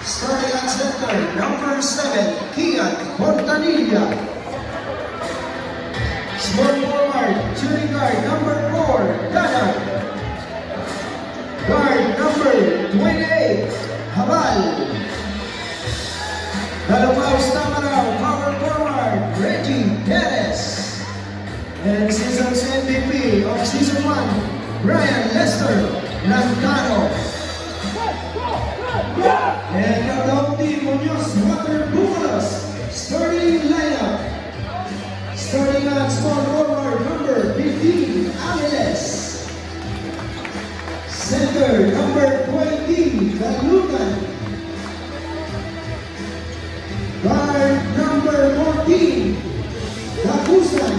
Starting at center, number 7, Kian Portanilla. Small forward, shooting guard, number 4, Danan. Guard, number 28, Habal. Dalawaw Tamaraw, power forward, Reggie Perez. And season's MVP of Season 1, Brian Lester Lantano. And Countdown Team Muñoz Water Buffaloes starting lineup. Starting at small forward, number 15, Amiles. Center, number 20, Galutan. Guard, number 14, Dakusan.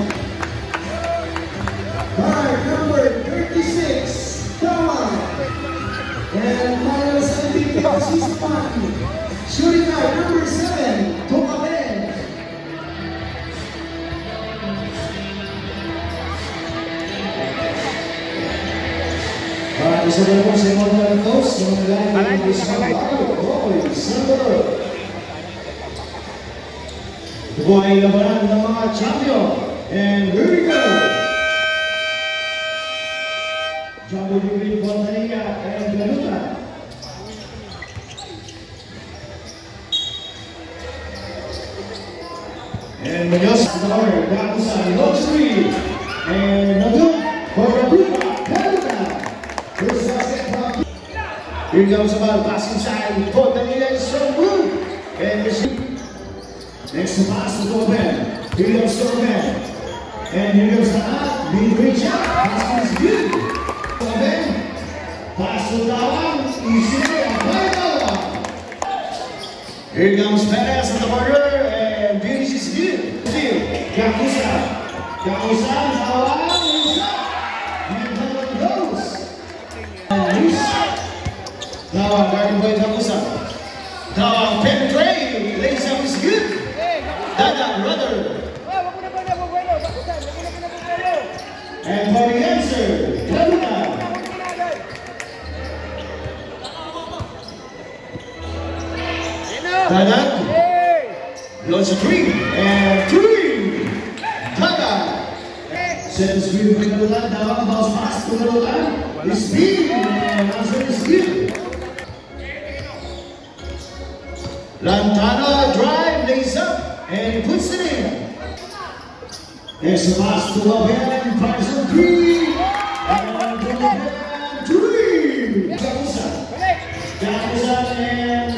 Guard, number 36, Tawag. And finals MVP of Season 1, shooting guard, number 7, Tokaben. Isa na po sa mga natos, sa mga lahat ng isang Roy Salvador. Ito po ay labanan ng mga champion. And here we go! Jumbo Green Portanilla and Galuta. And Muñoz to the corner, Dakusan, low screen. And Nadun for Galuta. Here comes the ball, pass inside, Portanilla is so good. And next to pass to Tokaben. Here comes Tokaben. And here comes the up, mid-range shot, pass is good. Tokaben, pass to Tawang, easy, by Tawang. Here comes Perez on the border, and finish is good. Dakusan, Tawang, and Tawang goes. Tawang guarded by Dakusan. Tawang penetrate, lays up is good. Dadan brother. And for the answer, Galuta. Dadan blows a 3 and 3. Dadan set the screen for Galuta. Tawang bounce pass to Galuta. It's big and answer is good. Lantano drive, lays up, and puts it in. There's a pass to Tokaben, fires on 3. And Tokaben, 3. Dakusan and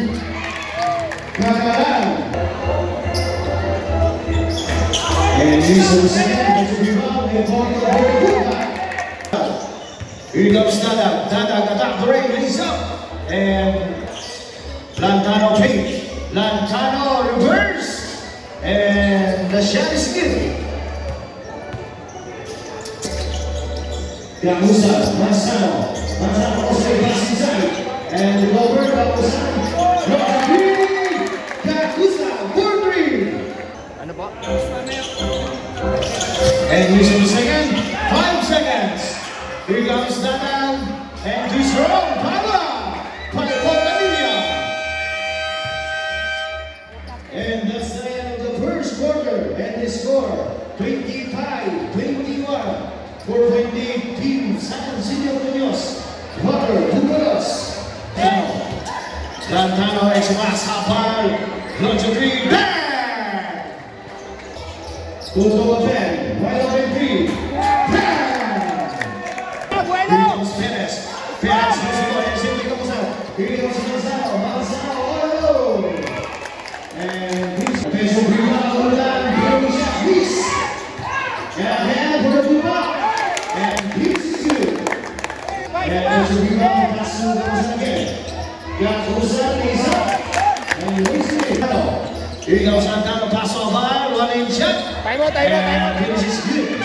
Kakaran. And he's on the second, that's a rebound, and here comes Dada. Dada got the ring, lays up, and Lantano cage. Lantano reverse, and the shot is good. Dakusan, Masano also pass inside, and the ball work, Dakusan, Dakusan, 4-3. And here's the second, 5 seconds. Here comes Dadan, and he's wrong, Pablo. And that's the end of the first quarter, and the score 25-21 for the team San Isidro Muñoz Water Buffaloes. Lantano exmas hafal, launch a 3, bang! Tokaben, wide open 3, bang! Here comes Perez. Perez has to go ahead and simply comes out. Here comes Manzano, oh! And he's a special rebound, and he's and hand for the ball, and he's good. And there's a rebound, pass to Dakusan again. Dakusan is up, and he's it. Here comes Lantano, pass over, 1-inch shot, and finishes good.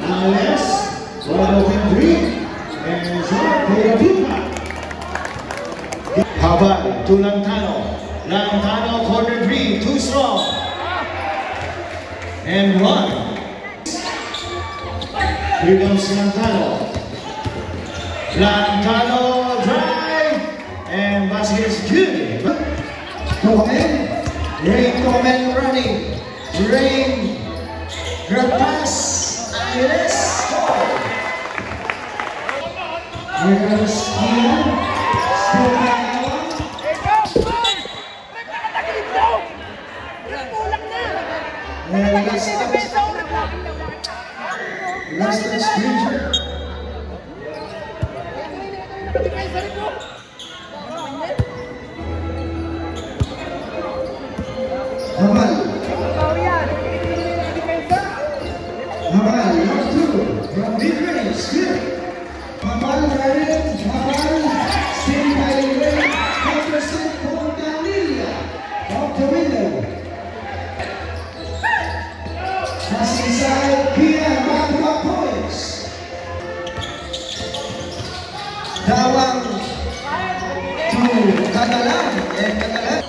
Amiles, wide open 3, and shot for the Buffaloes. Habal to Lantano. Lantano corner 3, too strong. And 1. Here comes Lantano. Lantano drive, and basket is good. Tokamen. Rain Tokamen running. Rain. Grab pass. Angeles. Here goes Ian. Still back out. And last screen. Hamal. Hamal, number 2 from mid-range. Here. Hamal running. Hamal. Still by the way. Counterside for Galilea. Off the window. Pass inside. Pia. Back points. Dawang to Catalan. And Catalan.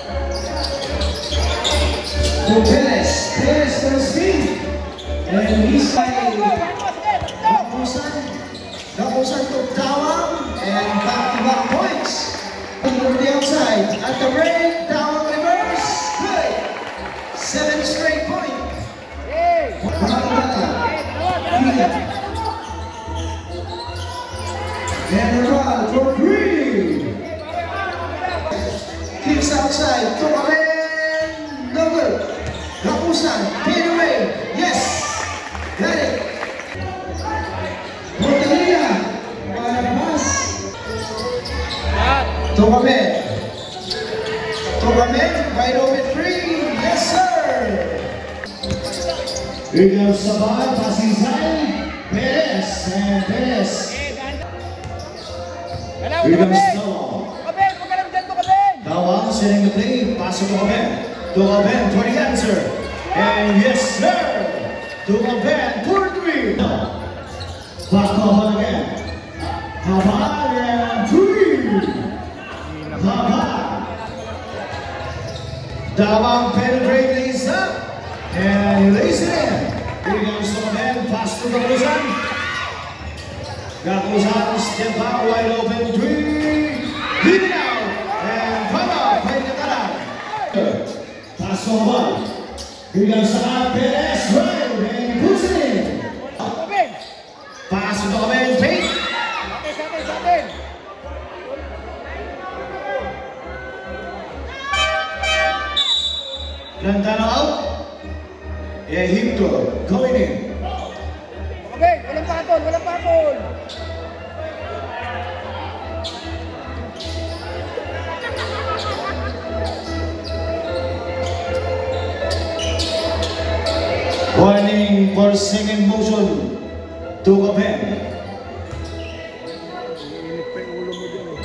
To Perez. Perez to speed. And he's by Dakusan to Dawang. And back-to-back points. Over the outside. At the break, Dawang reverse. Good. 7 straight point. And run for 3. Keeps outside. Tokamen. No good. Dakusan. Fade away. Yes. Got it. Porteria. Para pass. Tokamen. Tokamen. Wide open 3. Yes, sir. Here goes Sabah. Pass inside. Perez. And Perez. Here comes Dawang. Dawang setting the play. Pass to Tokamen. Tokamen for the answer. And yes, sir. Tokamen for 3. Back to Hamal again. Hamal and 3. Hamal. Dawang penetrates up. And he lays it in. Here comes Tokamen. Pass to Dakusan. Dakusan step out wide open 3. Hit it out. And come out. Play the Catalan. Pass to Hamal. Here comes Perez. Right. And puts it in. Pass to Tokamen. Fake. Lantana out. Egipto going in. Okay, walang patol, walang patol. Warning for second motion. Tokamen. Iinit pa yung ulo mo dyan eh.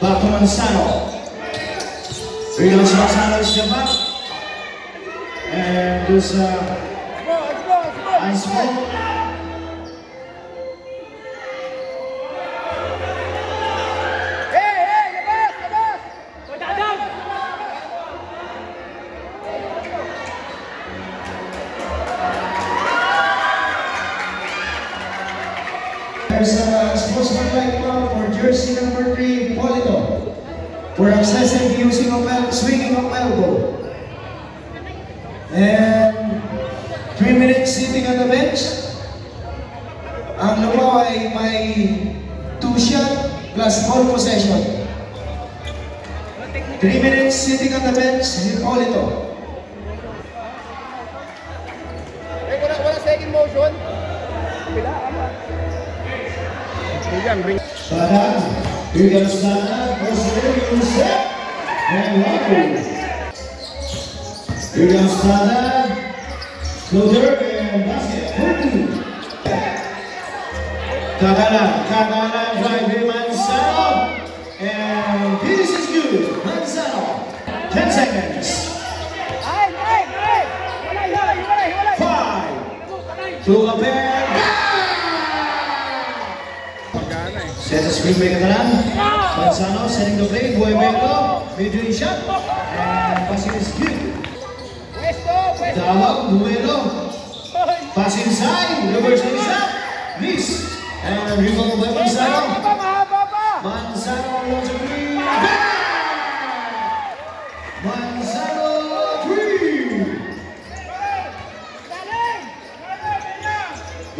Back to Manzano. Real Manzano is the back. And there's ice ball. There's a sportsmanlike foul for jersey number 3, Polito, for excessive using of swinging of elbow. And 3 minutes sitting on the bench. Ang lumaw ay may 2 shot plus ball possession. 3 minutes sitting on the bench, si Polito. Wala second motion. Bila, ama. Sada, here goes Sada, Rosario, set, and Waku. Here goes Sada, floater, and basket, 2. Catalan driving Manzano, and this is good, Manzano, 10 seconds. 5, Tokamen. Set the screen by Catalan. Manzano setting the play. Buebeco. Mid-range shot. And passing is good. Tawag, Duelo. Pass inside, reverse inside. Miss. And rebound by Manzano. Manzano on the green. Manzano 3.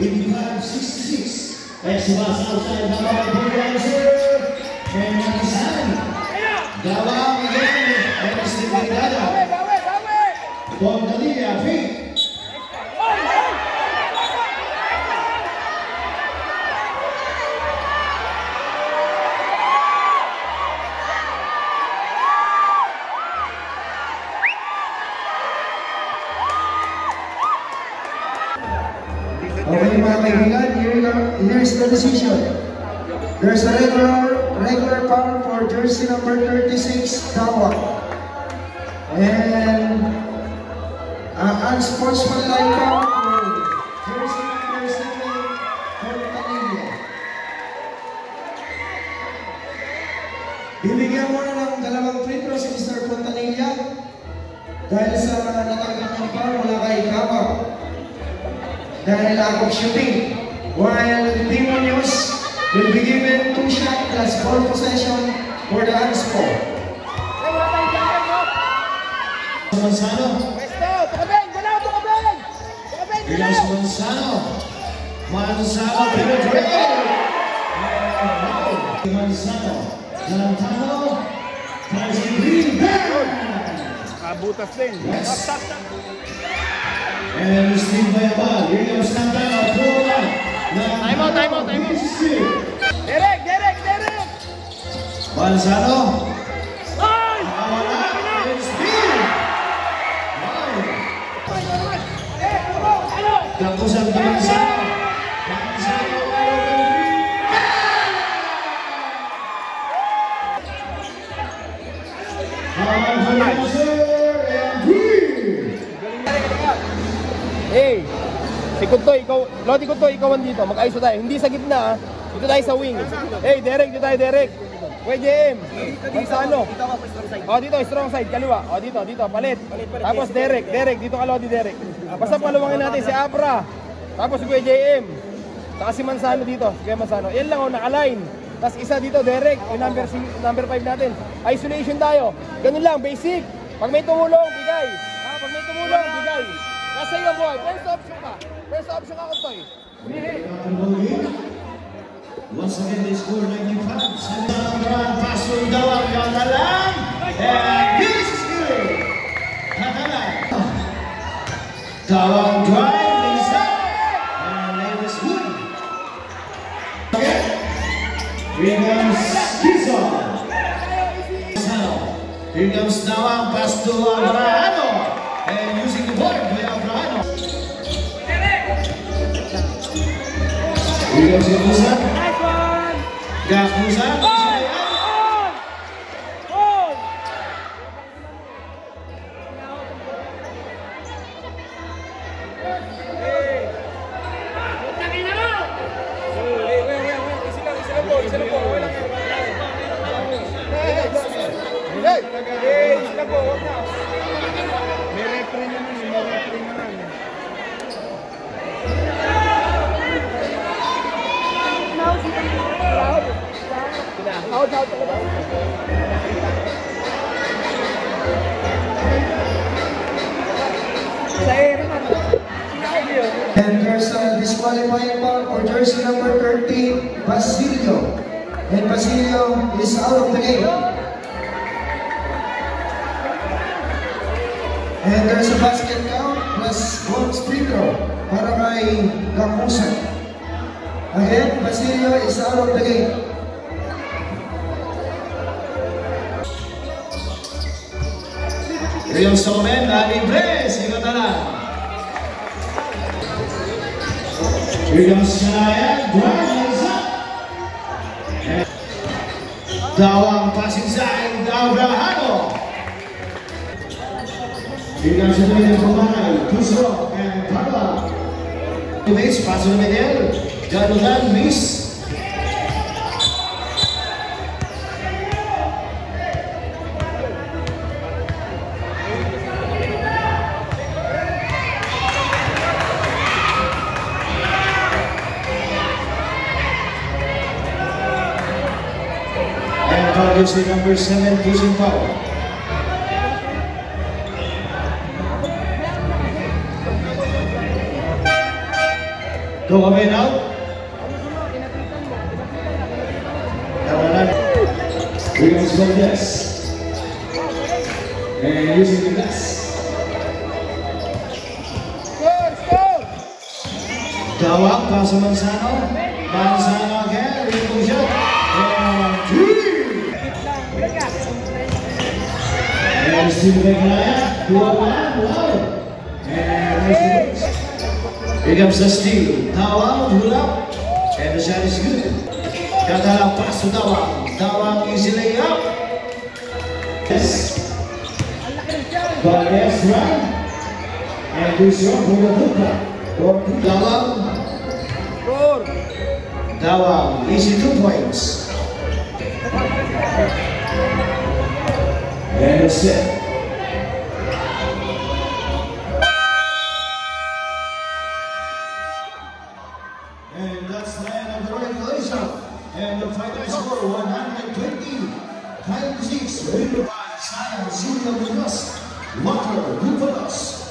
85-66. Next pass outside, Dawang Bulganger. And Manzano. Dawang again. And Estimidada. Pontalia, feet. Okay mga kaibigan, here's the decision. There's a regular foul for jersey number 36, Dawang. And unsportsmanlike foul for jersey number 7, Pontalia. Bibigyan mo na ng dalawang free throw si Mr. Pontalia dahil sa natanggap ng foul mula kay Dawang. Dahil lack of shooting, while Demonios will be given 2 shots plus 4 possession for the unscore. Manzano. Here's Manzano. Manzano penetrated. Manzano. Lantano. Passing green. Butas din. And Steve Bayabal, here comes Lantano, throw out. Time out. Derek! Manzano. Nakawala. And Steve. Kapusan ka Manzano. Manzano. Hey! Si Kuntoy, Lodi Kuntoy, ikawan dito. Mag-ayos tayo. Hindi sa gitna, dito tayo sa wing. Hey, Derek, dito tayo, Derek. Kuya JM, Manzano. O, dito, strong side, kaliwa. O, dito, palit. Tapos Derek, dito ka Lodi, Derek. Basta palawangin natin si Abra. Tapos si Kuya JM. Saka si Manzano dito, si Kuya Manzano. Yan lang, o, naka-line. Tapos isa dito, Derek, yung number 5 natin. Isolation tayo. Ganun lang, basic. Pag may tumulong, bigay. Pag may tumulong, bigay. Nasa iyo, boy. First option ka, Kuntoy. Once again, they score 95. Sandra pass from Dawang on the line. And this is good. Dawang drive inside. And that is good. Here comes Kizon. Here comes Dawang, pass to Abrahano. And using the board by Abrahano. Here comes Gapusan. Gapusan. And there's a disqualifying foul for jersey number 13, Basilio. And Basilio is out of the game. And there's a basket count plus 1 free throw para kay Gapusan. Again, Basilio is out of the game. Rio Somen, libre, sigot na lang. Here comes Shanayan, drives up. Dawang passing side, Abrahano. Here comes the middle from Manay, Tusro, and Padua. Teammates, pass to the middle, Jadulan, miss. jersey number 7, pushing power. Go away now. Williams Valdez. And using the glass. Tawag pa sa Manzano. Manzano again. Rebound shot. And three. And still Beglaya. 2-1. Wow. And nice. Here comes the steal. Tawag. Pull up. And the shot is good. Katalang pass to Tawag. Tawag easy layup. Yes. Valdez run. And this one for the Duka. Tawag, easy 2 points. And it's set. And that's the end of the regulation. And the final score 120-96. Rated by Science Junior Munoz, Walker Bufalos.